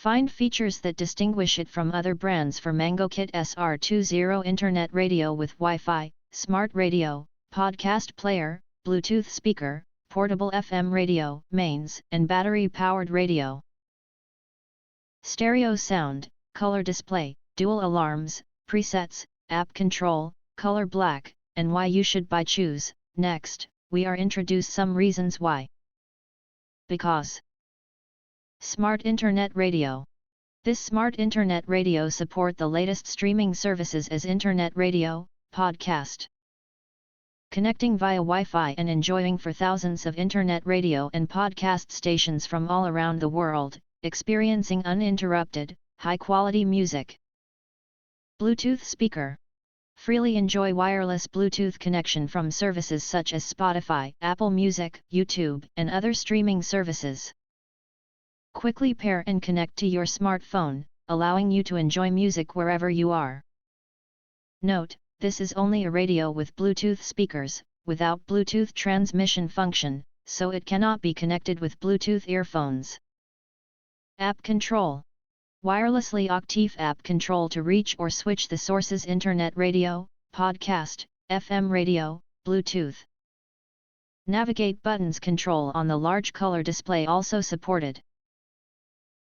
Find features that distinguish it from other brands for MangoKit SR20 Internet Radio with Wi-Fi, Smart Radio, Podcast Player, Bluetooth Speaker, Portable FM Radio, Mains, and Battery-Powered Radio. Stereo Sound, Color Display, Dual Alarms, Presets, App Control, Color Black, and why you should buy choose. Next, we are introduce some reasons why. Because Smart Internet Radio. This smart internet radio support the latest streaming services as internet radio, podcast. Connecting via Wi-Fi and enjoying for thousands of internet radio and podcast stations from all around the world, experiencing uninterrupted, high-quality music. Bluetooth speaker. Freely enjoy wireless Bluetooth connection from services such as Spotify, Apple Music, YouTube, and other streaming services. Quickly pair and connect to your smartphone, allowing you to enjoy music wherever you are. Note, this is only a radio with Bluetooth speakers, without Bluetooth transmission function, so it cannot be connected with Bluetooth earphones. App Control. Wirelessly active app control to reach or switch the source's internet radio, podcast, FM radio, Bluetooth. Navigate buttons control on the large color display also supported.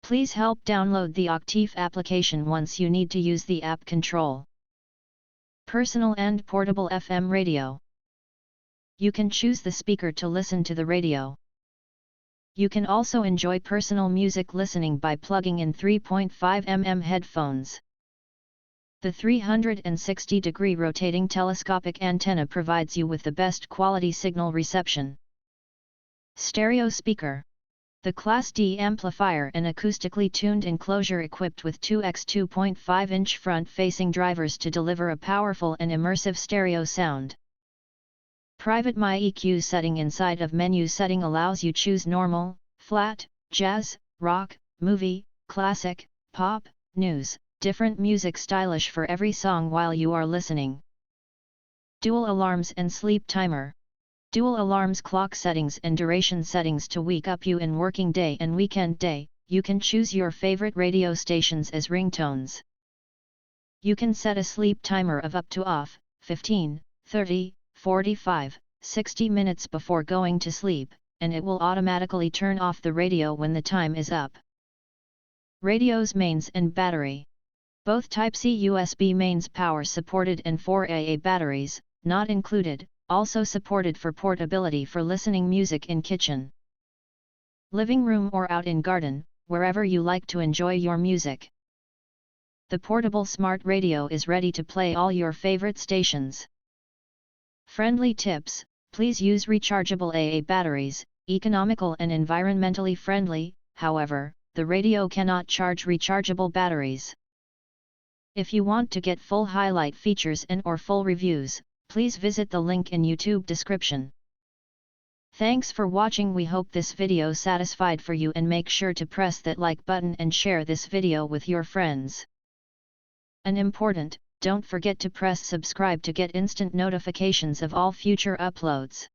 Please help download the Active application once you need to use the app control. Personal and portable FM radio. You can choose the speaker to listen to the radio. You can also enjoy personal music listening by plugging in 3.5mm headphones. The 360-degree rotating telescopic antenna provides you with the best quality signal reception. Stereo speaker. The Class D amplifier and acoustically tuned enclosure equipped with 2x 2.5-inch front-facing drivers to deliver a powerful and immersive stereo sound. Private My EQ setting inside of menu setting allows you choose normal, flat, jazz, rock, movie, classic, pop, news, different music stylish for every song while you are listening. Dual alarms and sleep timer. Dual alarms clock settings and duration settings to wake up you in working day and weekend day. You can choose your favorite radio stations as ringtones. You can set a sleep timer of up to off, 15, 30, 45, 60 minutes before going to sleep, and it will automatically turn off the radio when the time is up. Radio's mains and battery. Both Type-C USB mains power supported and 4AA batteries, not included, also supported for portability for listening music in kitchen, living room or out in garden, wherever you like to enjoy your music. The portable smart radio is ready to play all your favorite stations. Friendly tips: please use rechargeable AA batteries, economical and environmentally friendly. However, the radio cannot charge rechargeable batteries. If you want to get full highlight features and or full reviews, please visit the link in YouTube description. Thanks for watching. We hope this video satisfied for you, and make sure to press that like button and share this video with your friends. And important, don't forget to press subscribe to get instant notifications of all future uploads.